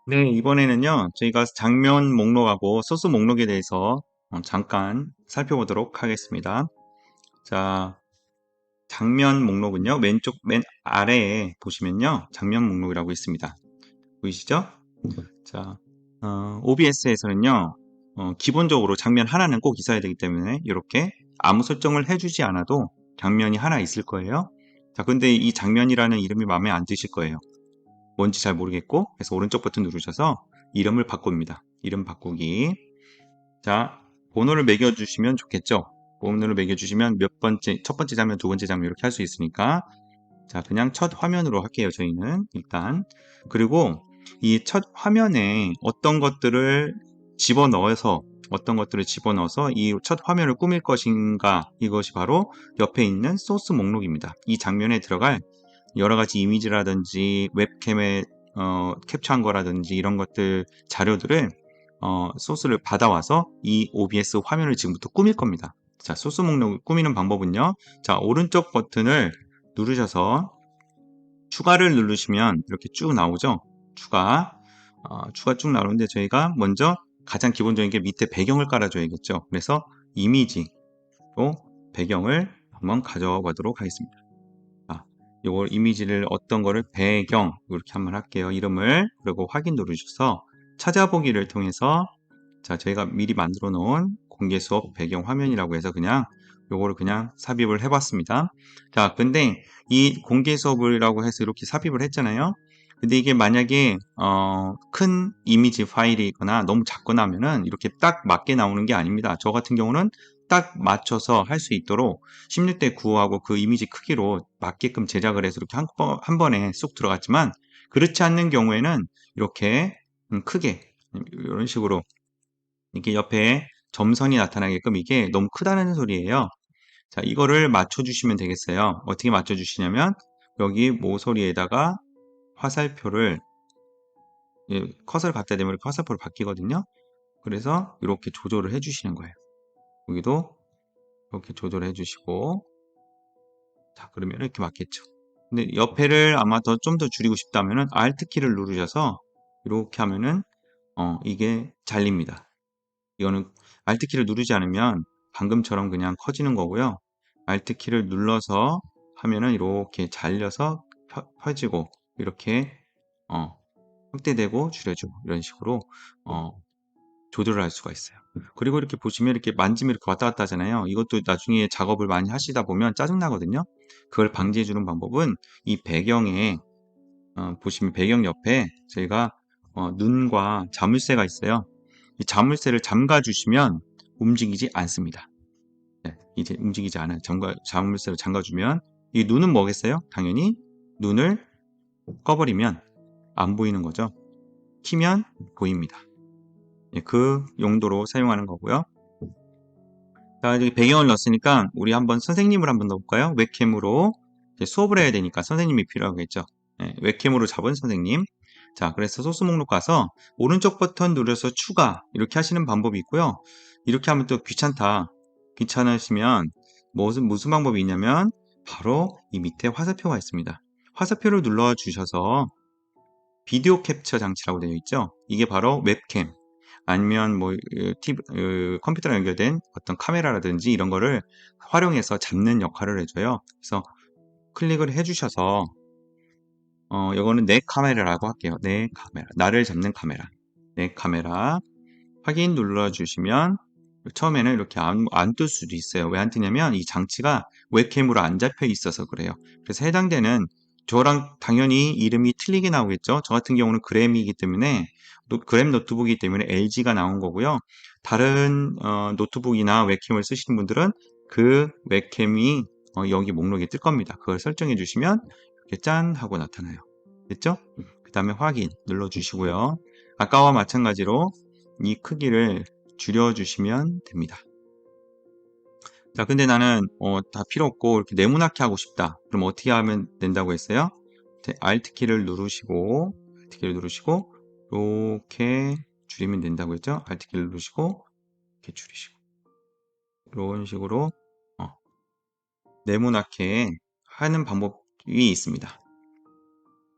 네, 이번에는요, 저희가 장면 목록하고 소스 목록에 대해서 잠깐 살펴보도록 하겠습니다. 자, 장면 목록은요, 왼쪽 맨 아래에 보시면요, 장면 목록이라고 있습니다. 보이시죠? 자, OBS에서는요, 기본적으로 장면 하나는 꼭 있어야 되기 때문에 이렇게 아무 설정을 해주지 않아도 장면이 하나 있을 거예요. 자, 근데 이 장면이라는 이름이 마음에 안 드실 거예요. 뭔지 잘 모르겠고, 그래서 오른쪽 버튼 누르셔서 이름을 바꿉니다. 이름 바꾸기. 자, 번호를 매겨주시면 좋겠죠? 번호를 매겨주시면 몇 번째, 첫 번째 장면, 두 번째 장면 이렇게 할 수 있으니까. 자, 그냥 첫 화면으로 할게요, 저희는. 일단. 그리고 이 첫 화면에 어떤 것들을 집어넣어서 이 첫 화면을 꾸밀 것인가, 이것이 바로 옆에 있는 소스 목록입니다. 이 장면에 들어갈 여러 가지 이미지라든지 웹캠에 캡처한 거라든지 이런 것들 자료들을 소스를 받아와서 이 OBS 화면을 지금부터 꾸밀 겁니다. 자, 소스 목록을 꾸미는 방법은요. 자, 오른쪽 버튼을 누르셔서 추가를 누르시면 이렇게 쭉 나오죠. 추가 쭉 나오는데 저희가 먼저 가장 기본적인 게 밑에 배경을 깔아줘야겠죠. 그래서 이미지로 배경을 한번 가져와 보도록 하겠습니다. 요걸 이미지를 어떤 거를 배경 이렇게 한번 할게요. 이름을 그리고 확인 누르셔서 찾아보기를 통해서 자 저희가 미리 만들어 놓은 공개 수업 배경 화면이라고 해서 그냥 요거를 그냥 삽입을 해 봤습니다. 자 근데 이 공개 수업이라고 해서 이렇게 삽입을 했잖아요. 근데 이게 만약에 큰 이미지 파일이거나 너무 작거나 하면은 이렇게 딱 맞게 나오는 게 아닙니다. 저 같은 경우는 딱 맞춰서 할 수 있도록 16대 9하고 그 이미지 크기로 맞게끔 제작을 해서 이렇게 한 번에 쏙 들어갔지만 그렇지 않는 경우에는 이렇게 크게 이런 식으로 이게 옆에 점선이 나타나게끔 이게 너무 크다는 소리예요. 자, 이거를 맞춰주시면 되겠어요. 어떻게 맞춰주시냐면 여기 모서리에다가 화살표를 커서를 갖다 대면 화살표로 바뀌거든요. 그래서 이렇게 조절을 해주시는 거예요. 여기도 이렇게 조절을 해주시고 자 그러면 이렇게 맞겠죠. 근데 옆에를 아마 좀 더 줄이고 싶다면은 Alt 키를 누르셔서 이렇게 하면은 이게 잘립니다. 이거는 Alt 키를 누르지 않으면 방금처럼 그냥 커지는 거고요. Alt 키를 눌러서 하면은 이렇게 잘려서 펴지고 이렇게 확대되고 줄여주고 이런 식으로 어, 조절을 할 수가 있어요. 그리고 이렇게 보시면 이렇게 만지면 이렇게 왔다 갔다 하잖아요. 이것도 나중에 작업을 많이 하시다 보면 짜증나거든요. 그걸 방지해 주는 방법은 이 배경에 보시면 배경 옆에 저희가 눈과 자물쇠가 있어요. 이 자물쇠를 잠가 주시면 움직이지 않습니다. 네, 이제 움직이지 않아요. 자물쇠를 잠가 주면 이 눈은 뭐겠어요? 당연히 눈을 꺼버리면 안 보이는 거죠. 키면 보입니다. 예, 그 용도로 사용하는 거고요. 자, 여기 배경을 넣었으니까 우리 한번 선생님을 한번 넣어볼까요? 웹캠으로 이제 수업을 해야 되니까 선생님이 필요하겠죠. 예, 웹캠으로 잡은 선생님. 자, 그래서 소스 목록 가서 오른쪽 버튼 누려서 추가 이렇게 하시는 방법이 있고요. 이렇게 하면 또 귀찮으시면 무슨 방법이 있냐면 바로 이 밑에 화살표가 있습니다. 화살표를 눌러 주셔서 비디오 캡처 장치라고 되어 있죠. 이게 바로 웹캠 아니면 뭐 컴퓨터랑 연결된 어떤 카메라라든지 이런 거를 활용해서 잡는 역할을 해줘요. 그래서 클릭을 해주셔서 이거는 내 카메라라고 할게요. 내 카메라, 나를 잡는 카메라, 내 카메라 확인 눌러주시면 처음에는 이렇게 안 뜰 수도 있어요. 왜 안 뜨냐면 이 장치가 웹캠으로 안 잡혀 있어서 그래요. 그래서 해당되는 저랑 당연히 이름이 틀리게 나오겠죠. 저 같은 경우는 그램이기 때문에 그램 노트북이기 때문에 LG가 나온 거고요. 다른 노트북이나 웹캠을 쓰시는 분들은 그 웹캠이 여기 목록에 뜰 겁니다. 그걸 설정해 주시면 이렇게 짠 하고 나타나요. 됐죠? 그 다음에 확인 눌러 주시고요. 아까와 마찬가지로 이 크기를 줄여주시면 됩니다. 자, 근데 나는 다 필요 없고 이렇게 네모나게 하고 싶다. 그럼 어떻게 하면 된다고 했어요? Alt 키를 누르시고 이렇게 줄이면 된다고 했죠? Alt 키를 누르시고 이렇게 줄이시고 이런 식으로 어, 네모나게 하는 방법이 있습니다.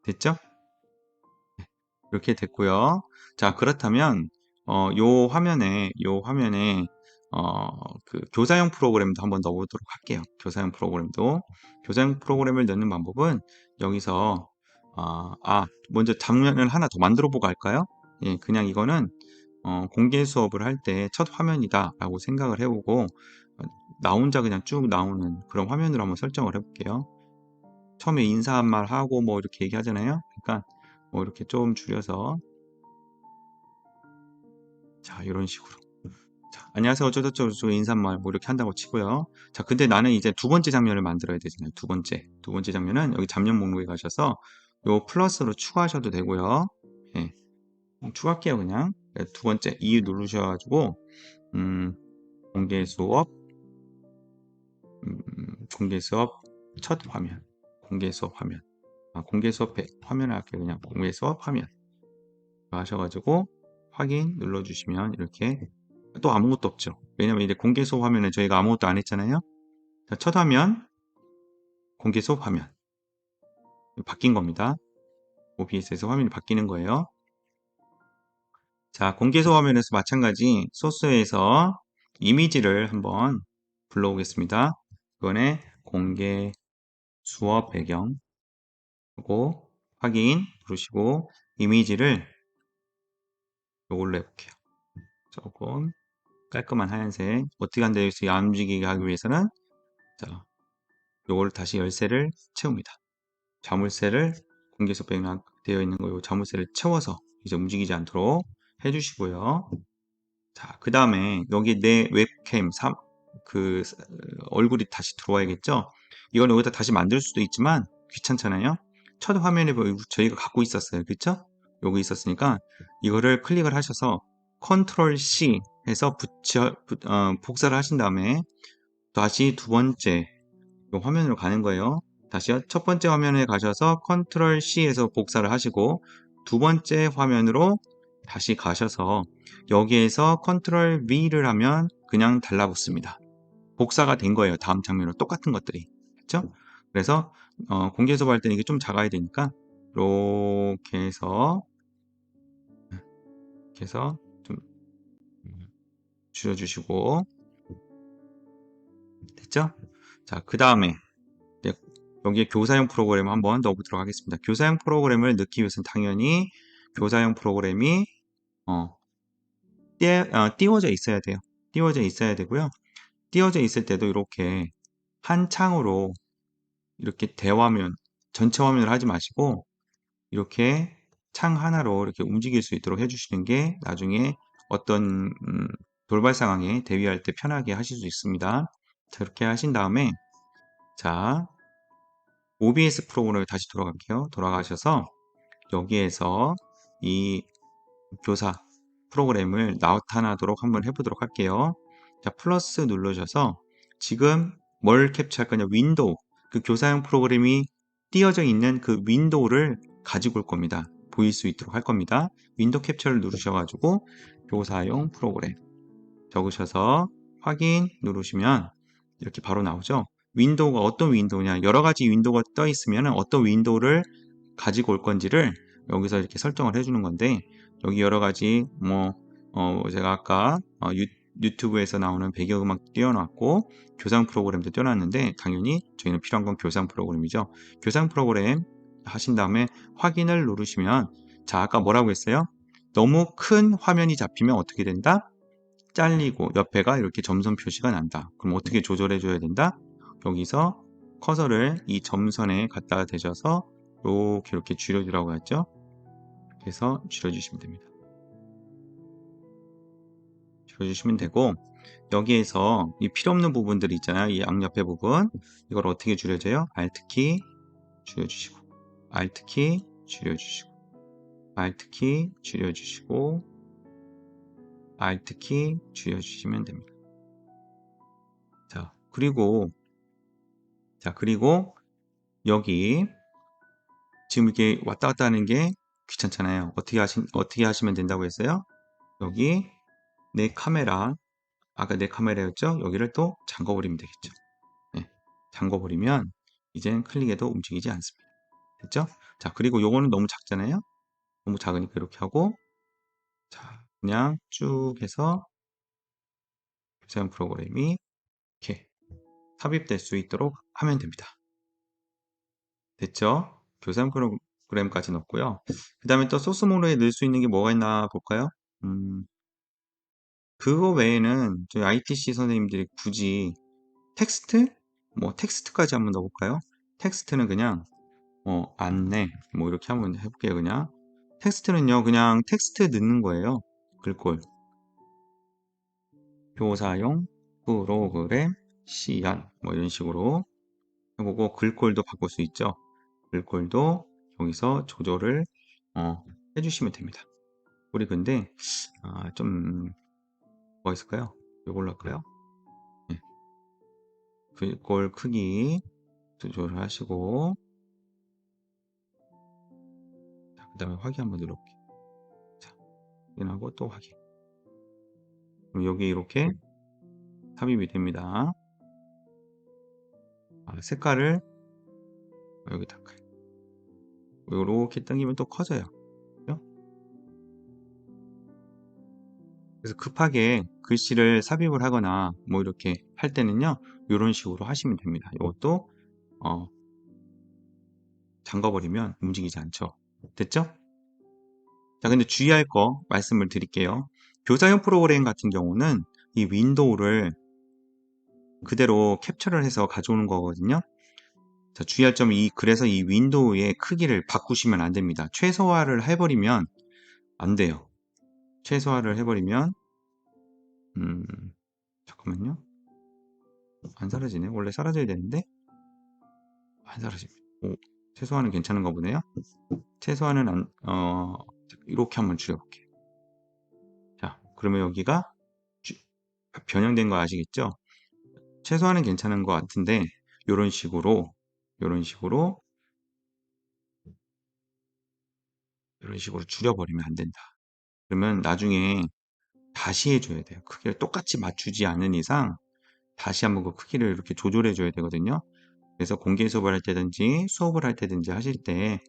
됐죠? 이렇게 됐고요. 자, 그렇다면 요 화면에 그 교사용 프로그램도 한번 넣어보도록 할게요. 교사용 프로그램을 넣는 방법은 여기서 먼저 장면을 하나 더 만들어 보고 할까요? 예, 그냥 이거는 공개 수업을 할 때 첫 화면이다 라고 생각을 해보고 나 혼자 그냥 쭉 나오는 그런 화면으로 한번 설정을 해볼게요. 처음에 인사 한 말 하고 뭐 이렇게 얘기하잖아요. 그러니까 뭐 이렇게 좀 줄여서, 자, 이런 식으로. 자, 안녕하세요. 어쩌고저쩌고 인사말 뭐 이렇게 한다고 치고요. 자, 근데 나는 이제 두 번째 장면을 만들어야 되잖아요. 두 번째 장면은 여기 장면 목록에 가셔서 요 플러스로 추가하셔도 되고요. 예, 추가할게요. 그냥. 두 번째 이 누르셔가지고 음, 공개 수업, 공개 수업 첫 화면, 공개 수업 화면, 공개 수업 화면을 할게요. 그냥 공개 수업 화면 하셔가지고 확인 눌러주시면 이렇게 또 아무것도 없죠. 왜냐면 이제 공개 수업 화면에 저희가 아무것도 안 했잖아요. 자, 첫 화면, 공개 수업 화면 바뀐 겁니다. OBS에서 화면이 바뀌는 거예요. 자, 공개 수업 화면에서 마찬가지 소스에서 이미지를 한번 불러오겠습니다. 이번에 공개 수업 배경 하고 확인 누르시고 이미지를 이걸로 해볼게요. 조금 깔끔한 하얀색. 어떻게 한다 해서 안 움직이게 하기 위해서는 자, 요걸 다시 열쇠를 채웁니다. 자물쇠를 공개석 되어 있는 거 자물쇠를 채워서 이제 움직이지 않도록 해주시고요. 자, 그 다음에 여기 내 웹캠 그 얼굴이 다시 들어와야겠죠. 이건 여기다 다시 만들 수도 있지만 귀찮잖아요. 첫 화면에 저희가 갖고 있었어요. 그쵸? 여기 있었으니까 이거를 클릭을 하셔서 컨트롤 C 해서 복사를 하신 다음에 다시 두 번째 이 화면으로 가는 거예요. 다시요. 첫 번째 화면에 가셔서 컨트롤 C에서 복사를 하시고 두 번째 화면으로 다시 가셔서 여기에서 컨트롤 V를 하면 그냥 달라붙습니다. 복사가 된 거예요. 다음 장면으로 똑같은 것들이. 그렇죠? 그래서 공개 수업할 때는 이게 좀 작아야 되니까 이렇게 해서 좀 줄여주시고 됐죠? 자, 그 다음에 여기에 교사용 프로그램을 한번 넣어보도록 하겠습니다. 교사용 프로그램을 넣기 위해서는 당연히 교사용 프로그램이 띄워져 있어야 돼요. 띄워져 있어야 되고요. 띄워져 있을 때도 이렇게 한 창으로 이렇게 대화면, 전체 화면을 하지 마시고 이렇게 창 하나로 이렇게 움직일 수 있도록 해주시는 게 나중에 어떤 돌발 상황에 대비할 때 편하게 하실 수 있습니다. 자, 이렇게 하신 다음에 자, OBS 프로그램에 다시 돌아갈게요. 돌아가셔서 여기에서 이 교사 프로그램을 나타나도록 한번 해보도록 할게요. 자, 플러스 눌러셔서 지금 뭘 캡처할 거냐, 윈도우, 그 교사용 프로그램이 띄어져 있는 그 윈도우를 가지고 올 겁니다. 보일 수 있도록 할 겁니다. 윈도우 캡처를 누르셔가지고 교사용 프로그램 적으셔서 확인 누르시면 이렇게 바로 나오죠. 윈도우가 어떤 윈도우냐, 여러 가지 윈도우가 떠 있으면 어떤 윈도우를 가지고 올 건지를 여기서 이렇게 설정을 해주는 건데, 여기 여러 가지 제가 아까 유튜브에서 나오는 배경음악 띄워놨고 교상 프로그램도 띄워놨는데 당연히 저희는 필요한 건 교상 프로그램이죠. 교상 프로그램 하신 다음에 확인을 누르시면, 자, 아까 뭐라고 했어요? 너무 큰 화면이 잡히면 어떻게 된다? 잘리고 옆에가 이렇게 점선 표시가 난다. 그럼 어떻게 조절해 줘야 된다? 여기서 커서를 이 점선에 갖다가 대셔서 이렇게 줄여주라고 했죠. 그래서 줄여주시면 됩니다. 줄여주시면 되고, 여기에서 이 필요 없는 부분들이 있잖아요. 이 양옆에 부분, 이걸 어떻게 줄여줘요? Alt키 줄여주시고, Alt키 줄여주시고, Alt키 줄여주시고, Alt키 줄여주시면 됩니다. 그리고 여기 지금 이렇게 왔다 갔다 하는 게 귀찮잖아요. 어떻게 하시면 된다고 했어요? 여기 내 카메라, 아까 내 카메라였죠? 여기를 또 잠궈버리면 되겠죠. 네, 잠궈버리면 이젠 클릭해도 움직이지 않습니다. 됐죠? 자, 그리고 요거는 너무 작잖아요. 너무 작으니까 이렇게 하고, 자, 그냥 쭉 해서 교사용 프로그램이 이렇게 삽입될 수 있도록 하면 됩니다. 됐죠? 교사용 프로그램까지 넣었고요. 그 다음에 또 소스 목록에 넣을 수 있는 게 뭐가 있나 볼까요? 그거 외에는 저희 ITC 선생님들이 굳이 텍스트? 뭐 텍스트까지 한번 넣어볼까요? 텍스트는 그냥 안내 뭐 이렇게 한번 해볼게요. 그냥 텍스트는요 그냥 텍스트 넣는 거예요. 글꼴 교사용 프로그램 시안 뭐 이런 식으로 해보고, 글꼴도 바꿀 수 있죠. 글꼴도 여기서 조절을 해주시면 됩니다. 우리 근데 좀 뭐가 있을까요? 이걸로 할까요? 네. 글꼴 크기 조절을 하시고, 그 다음에 확인 한번 눌러볼게요. 자, 확인하고 또 확인. 그럼 여기 이렇게 삽입이 됩니다. 색깔을 여기다 이렇게 당기면 또 커져요. 그죠? 그래서 급하게 글씨를 삽입을 하거나 뭐 이렇게 할 때는요 이런 식으로 하시면 됩니다. 이것도 잠가버리면 움직이지 않죠. 됐죠? 자, 근데 주의할 거 말씀을 드릴게요. 교사용 프로그램 같은 경우는 이 윈도우를 그대로 캡처를 해서 가져오는 거거든요. 자, 주의할 점은 그래서 이 윈도우의 크기를 바꾸시면 안 됩니다. 최소화를 해버리면 안 돼요. 최소화를 해버리면 잠깐만요. 안 사라지네. 원래 사라져야 되는데 안 사라집니다. 최소화는 괜찮은가 보네요. 최소화는 이렇게 한번 줄여볼게요. 자, 그러면 여기가 변형된 거 아시겠죠? 최소화는 괜찮은 것 같은데 이런 식으로 줄여버리면 안 된다. 그러면 나중에 다시 해줘야 돼요. 크기를 똑같이 맞추지 않는 이상 다시 한번 그 크기를 이렇게 조절해 줘야 되거든요. 그래서 공개 수업을 할 때든지 수업을 할 때든지 하실 때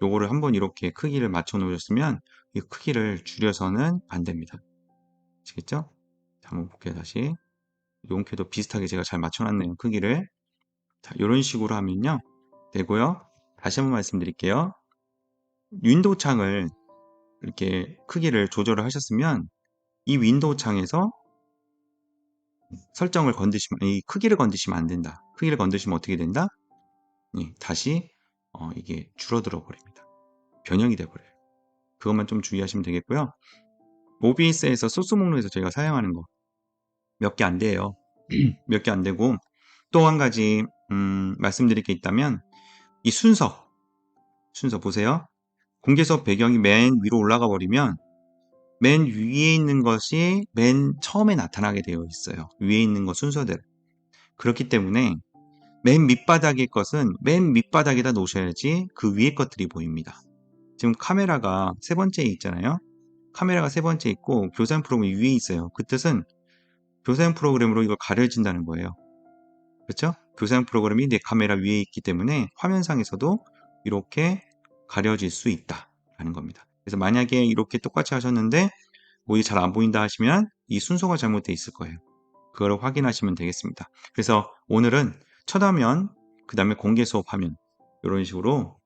요거를 한번 이렇게 크기를 맞춰 놓으셨으면 이 크기를 줄여서는 안 됩니다. 아시겠죠? 자, 한번 볼게요. 다시 용케도 비슷하게 제가 잘 맞춰놨네요. 크기를. 자, 이런 식으로 하면요 되고요. 다시 한번 말씀드릴게요. 윈도우 창을 이렇게 크기를 조절을 하셨으면 이 윈도우 창에서 설정을 건드시면, 이 크기를 건드시면 안 된다. 크기를 건드시면 어떻게 된다? 다시 이게 줄어들어 버립니다. 변형이 돼 버려요. 그것만 좀 주의하시면 되겠고요. OBS에서 소스 목록에서 저희가 사용하는 거 몇 개 안 돼요. 몇 개 안 되고, 또 한 가지 말씀드릴 게 있다면 이 순서 보세요. 공개 수업 배경이 맨 위로 올라가 버리면 맨 위에 있는 것이 맨 처음에 나타나게 되어 있어요. 위에 있는 것 순서대로. 그렇기 때문에 맨 밑바닥의 것은 맨 밑바닥에다 놓으셔야지 그 위에 것들이 보입니다. 지금 카메라가 세 번째에 있잖아요. 카메라가 세 번째 있고 교사용 프로그램이 위에 있어요. 그 뜻은 교사용 프로그램으로 이걸 가려진다는 거예요. 그렇죠? 교사용 프로그램이 내 카메라 위에 있기 때문에 화면상에서도 이렇게 가려질 수 있다라는 겁니다. 그래서 만약에 이렇게 똑같이 하셨는데 뭐 이게 잘 안 보인다 하시면 이 순서가 잘못되어 있을 거예요. 그걸 확인하시면 되겠습니다. 그래서 오늘은 첫 화면, 그 다음에 공개 수업 화면 이런 식으로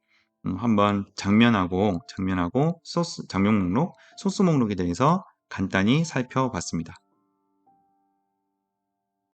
한번 장면하고 장면 목록, 소스 목록에 대해서 간단히 살펴봤습니다.